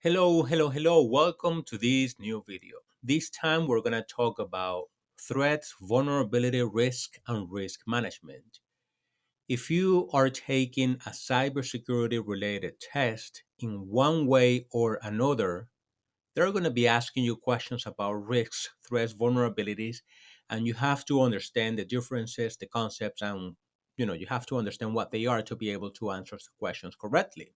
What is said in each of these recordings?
Hello. Welcome to this new video. This time we're going to talk about threats, vulnerability, risk, and risk management. If you are taking a cybersecurity related test in one way or another, they're going to be asking you questions about risks, threats, vulnerabilities, and you have to understand the differences, the concepts, and you have to understand what they are to be able to answer the questions correctly.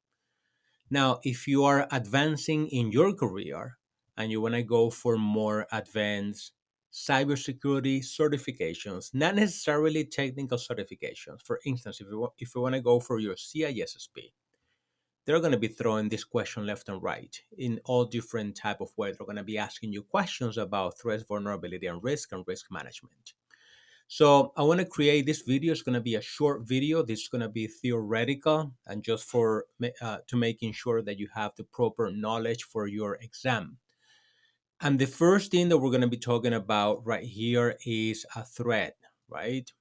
Now, if you are advancing in your career and you want to go for more advanced cybersecurity certifications, not necessarily technical certifications. For instance, if you want to go for your CISSP, they're going to be throwing this question left and right in all different type of ways. They're going to be asking you questions about threats, vulnerability, and risk management. So I want to create this video. It's going to be a short video. This is going to be theoretical and just for to making sure that you have the proper knowledge for your exam. And the first thing that we're going to be talking about right here is a threat, right?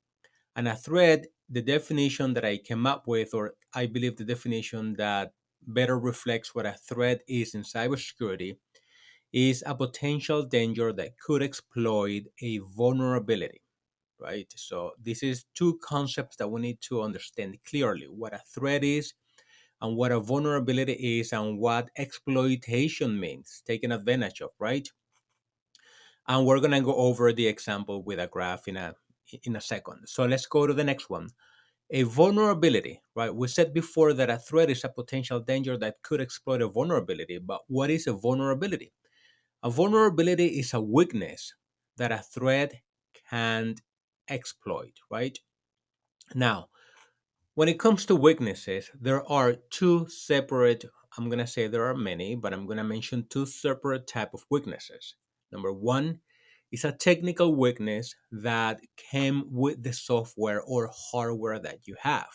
And a threat, the definition that I came up with, or I believe the definition that better reflects what a threat is in cybersecurity, is a potential danger that could exploit a vulnerability, right? So this is two concepts that we need to understand clearly: what a threat is and what a vulnerability is, and what exploitation means, taken advantage of, right? And we're gonna go over the example with a graph in a second. So let's go to the next one. A vulnerability, right? We said before that a threat is a potential danger that could exploit a vulnerability, but what is a vulnerability? A vulnerability is a weakness that a threat can exploit, right? Now, when it comes to weaknesses, there are two separate, I'm going to say there are many, but I'm going to mention two separate type of weaknesses. Number one is a technical weakness that came with the software or hardware that you have.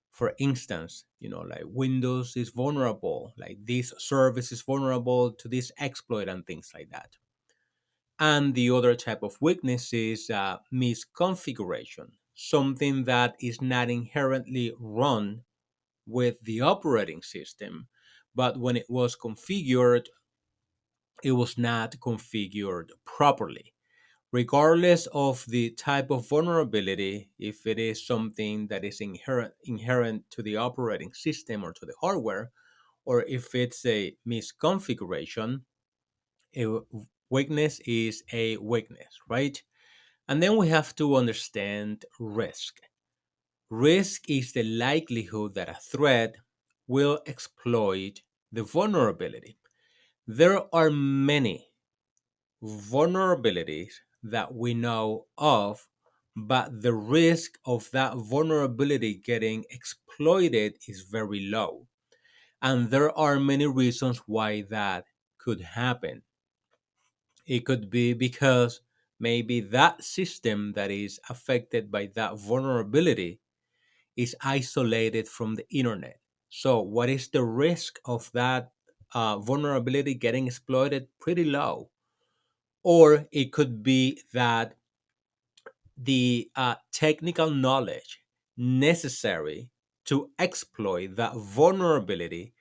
For instance, like Windows is vulnerable, like this service is vulnerable to this exploit and things like that. And the other type of weakness is misconfiguration, something that is not inherently run with the operating system, but when it was configured, it was not configured properly. Regardless of the type of vulnerability, if it is something that is inherent to the operating system or to the hardware, or if it's a misconfiguration, a weakness is a weakness, right? And then we have to understand risk. Risk is the likelihood that a threat will exploit the vulnerability. There are many vulnerabilities that we know of, but the risk of that vulnerability getting exploited is very low. And there are many reasons why that could happen. It could be because maybe that system that is affected by that vulnerability is isolated from the internet. So, what is the risk of that vulnerability getting exploited? Pretty low. Or it could be that the technical knowledge necessary to exploit that vulnerability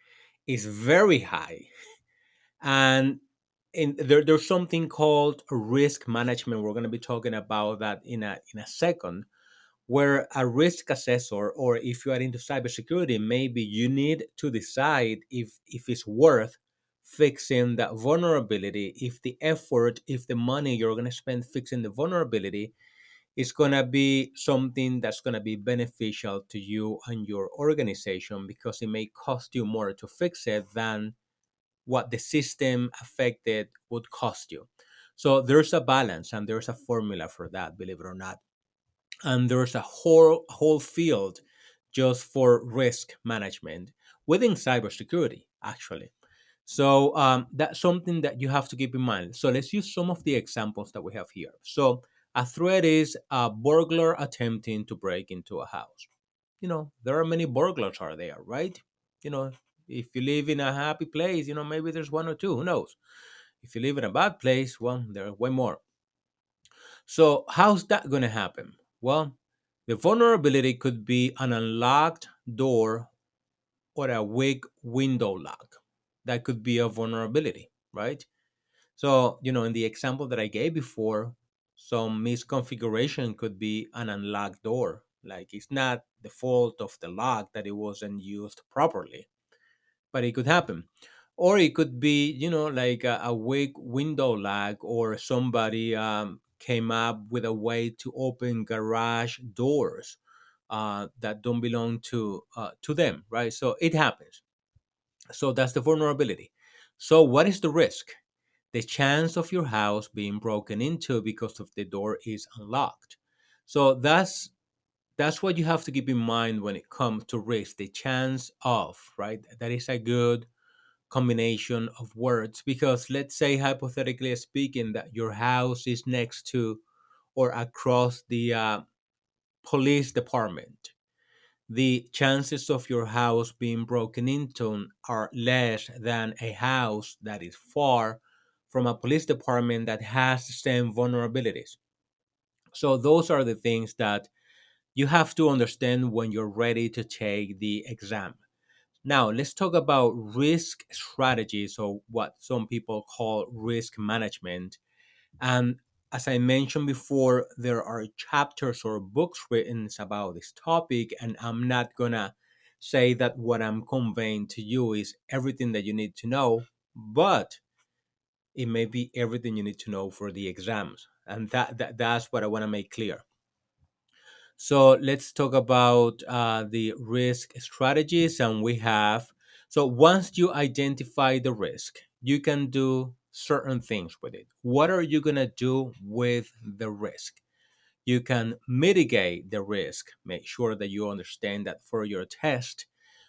is very high. And there's something called risk management. We're going to be talking about that in a second, where a risk assessor, or if you are into cybersecurity, maybe you need to decide if it's worth fixing that vulnerability, if the effort, if the money you're going to spend fixing the vulnerability is going to be something that's going to be beneficial to you and your organization, because it may cost you more to fix it than what the system affected would cost you. So there's a balance and there's a formula for that, believe it or not. And there's a whole field just for risk management within cybersecurity, actually. So that's something that you have to keep in mind. So let's use some of the examples that we have here. So a threat is a burglar attempting to break into a house. There are many burglars are there, right? You know, if you live in a happy place, maybe there's one or two, who knows? If you live in a bad place, well, there are way more. So how's that going to happen? Well, the vulnerability could be an unlocked door or a weak window lock. that could be a vulnerability, right? So, in the example that I gave before, some misconfiguration could be an unlocked door. Like it's not the fault of the lock that it wasn't used properly, but it could happen. Or it could be, like a weak window lock, or somebody came up with a way to open garage doors that don't belong to them, right? So it happens. So that's the vulnerability. So what is the risk? The chance of your house being broken into because of the door is unlocked. So that's what you have to keep in mind when it comes to risk. The chance of, right? That is a good combination of words, because let's say, hypothetically speaking, that your house is next to or across the police department. The chances of your house being broken into are less than a house that is far from a police department that has the same vulnerabilities. So those are the things that you have to understand when you're ready to take the exam. Now, let's talk about risk strategies, or what some people call risk management. And as I mentioned before, there are chapters or books written about this topic, and I'm not gonna say that what I'm conveying to you is everything that you need to know, but it may be everything you need to know for the exams. And that's what I want to make clear. So let's talk about the risk strategies. And we have, so once you identify the risk, you can do certain things with it. What are you going to do with the risk? You can mitigate the risk, make sure that you understand that for your test,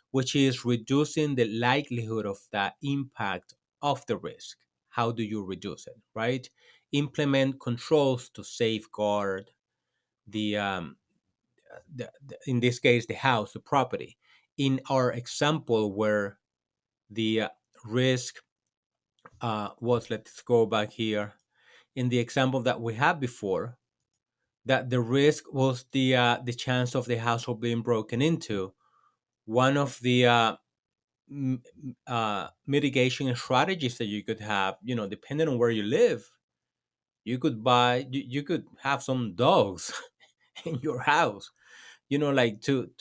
which is reducing the likelihood of the impact of the risk. How do you reduce it, right? Implement controls to safeguard the in this case, the house, the property. In our example, where the risk was, let's go back here. In the example that we had before, that the risk was the chance of the household being broken into. One of the mitigation strategies that you could have, depending on where you live, you could have some dogs in your house, like to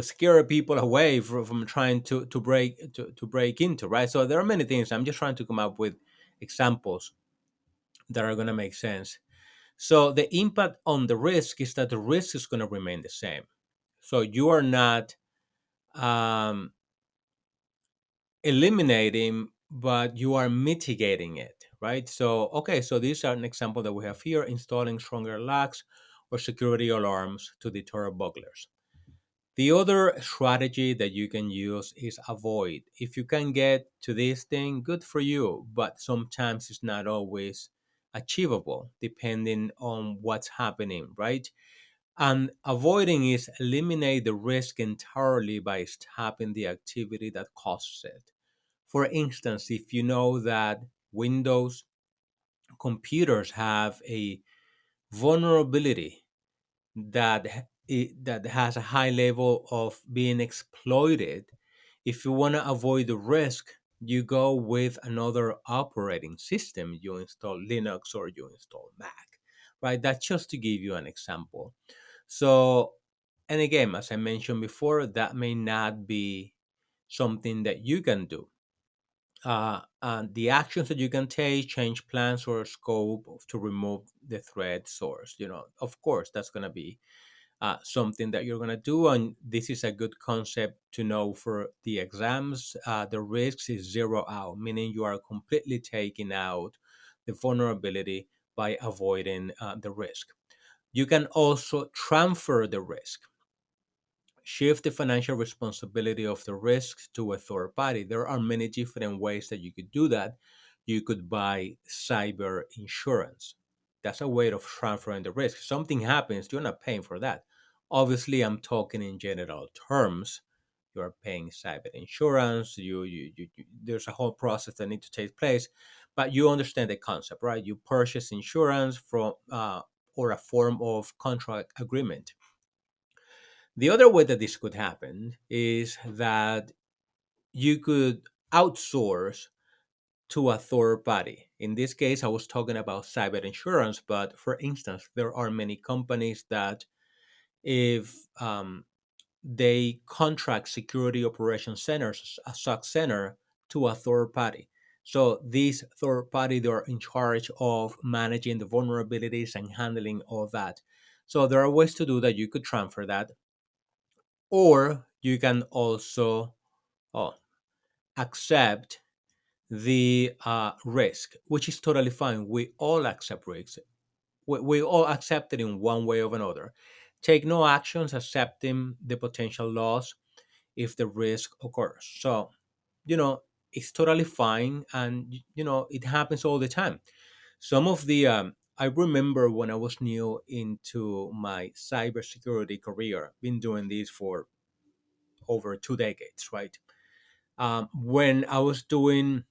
scare people away from trying to break into, right? So there are many things. I'm just trying to come up with examples that are going to make sense. So the impact on the risk is that the risk is going to remain the same. So you are not um, eliminating, but you are mitigating it, right? So okay, so these are an example that we have here: installing stronger locks or security alarms to deter burglars. The other strategy that you can use is avoid. If you can get to this thing, good for you, but sometimes it's not always achievable depending on what's happening, right? And avoiding is eliminate the risk entirely by stopping the activity that causes it. For instance, if you know that Windows computers have a vulnerability that has a high level of being exploited, if you want to avoid the risk, you go with another operating system. You install Linux or you install Mac, right? That's just to give you an example. So, and again, as I mentioned before, that may not be something that you can do. And the actions that you can take, change plans or scope to remove the threat source. Of course, that's going to be something that you're going to do. And this is a good concept to know for the exams. The risks is zero out, meaning you are completely taking out the vulnerability by avoiding the risk. You can also transfer the risk, shift the financial responsibility of the risk to a third party. There are many different ways that you could do that. You could buy cyber insurance. That's a way of transferring the risk. If something happens, you're not paying for that. Obviously, I'm talking in general terms. You're paying cyber insurance. There's a whole process that needs to take place, but you understand the concept, right? You purchase insurance from or a form of contract agreement. The other way that this could happen is that you could outsource to a third party. In this case, I was talking about cyber insurance, but for instance, there are many companies that if they contract security operation centers, a SOC center, to a third party. So these third party, they're in charge of managing the vulnerabilities and handling all that. So there are ways to do that. You could transfer that, or you can also oh, accept the risk, which is totally fine. We all accept risks. We all accept it in one way or another. Take no actions, accepting the potential loss if the risk occurs. So, you know, it's totally fine. And, it happens all the time. Some of the, I remember when I was new into my cybersecurity career, been doing this for over 2 decades, right? When I was doing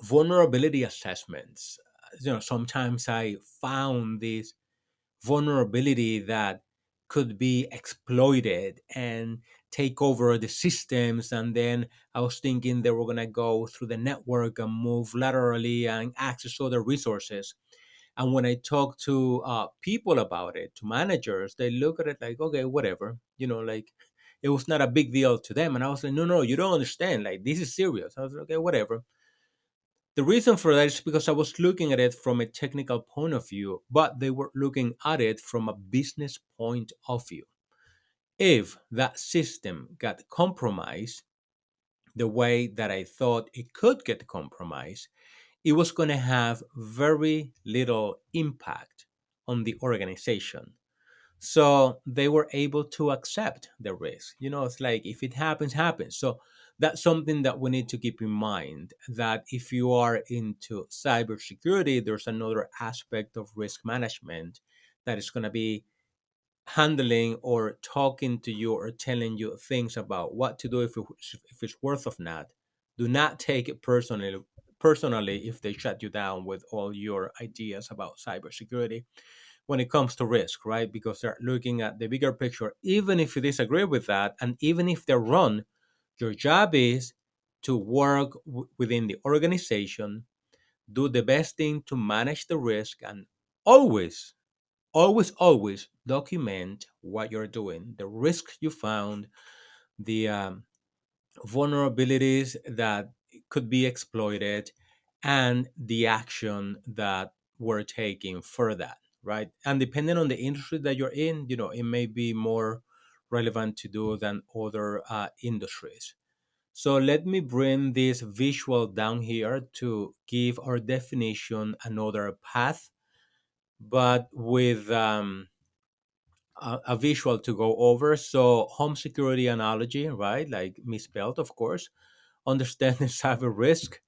vulnerability assessments, sometimes I found this vulnerability that could be exploited and take over the systems. And then I was thinking they were going to go through the network and move laterally and access other resources. And when I talk to people about it, to managers, they look at it like, okay, whatever, like it was not a big deal to them. And I was like, no, no, you don't understand. Like, this is serious. I was like, okay, whatever. The reason for that is because I was looking at it from a technical point of view, but they were looking at it from a business point of view. If that system got compromised the way that I thought it could get compromised, it was going to have very little impact on the organization. So they were able to accept the risk. It's like if it happens, happens. So that's something that we need to keep in mind, that if you are into cybersecurity, there's another aspect of risk management that is going to be handling or talking to you or telling you things about what to do if it's worth of not. Do not take it personally if they shut you down with all your ideas about cybersecurity when it comes to risk, right? Because they're looking at the bigger picture. Even if you disagree with that, and even if they're wrong, your job is to work within the organization, do the best thing to manage the risk, and always, always document what you're doing, the risks you found, the vulnerabilities that could be exploited, and the action that we're taking for that, right? And depending on the industry that you're in, it may be more relevant to do than other industries. So let me bring this visual down here to give our definition another path, but with a visual to go over. So home security analogy, right? Like misspelled, of course, understanding cyber risk.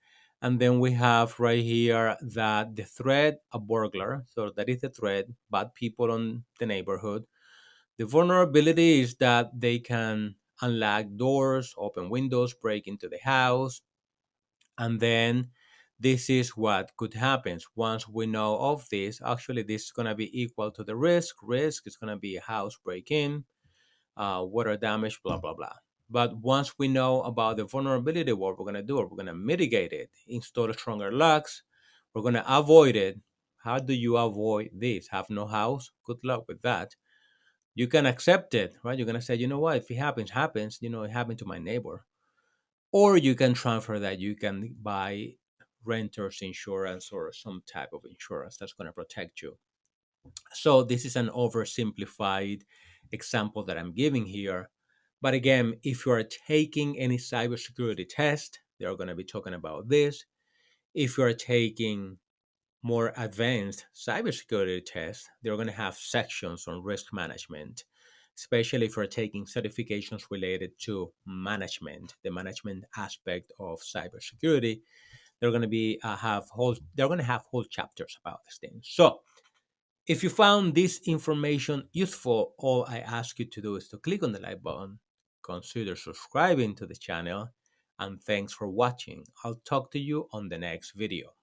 And then we have right here that the threat, a burglar, so that is the threat, bad people on the neighborhood. The vulnerability is that they can unlock doors, open windows, break into the house. And then this is what could happen. Once we know of this, actually, this is going to be equal to the risk. Risk is going to be a house break in, water damage, blah, blah, blah. But once we know about the vulnerability, what we're going to do, we're going to mitigate it, install stronger locks, we're going to avoid it. How do you avoid this? Have no house? Good luck with that. You can accept it, right? You're going to say, you know what, if it happens, happens. It happened to my neighbor. Or you can transfer that. You can buy renter's insurance or some type of insurance that's going to protect you. So this is an oversimplified example that I'm giving here. But again, if you are taking any cybersecurity test, they're going to be talking about this. If you are taking more advanced cybersecurity tests, they're going to have sections on risk management, especially if you're taking certifications related to management, the management aspect of cybersecurity. They're going to be have whole chapters about this thing. So if you found this information useful, all I ask you to do is to click on the like button, consider subscribing to the channel, and thanks for watching. I'll talk to you on the next video.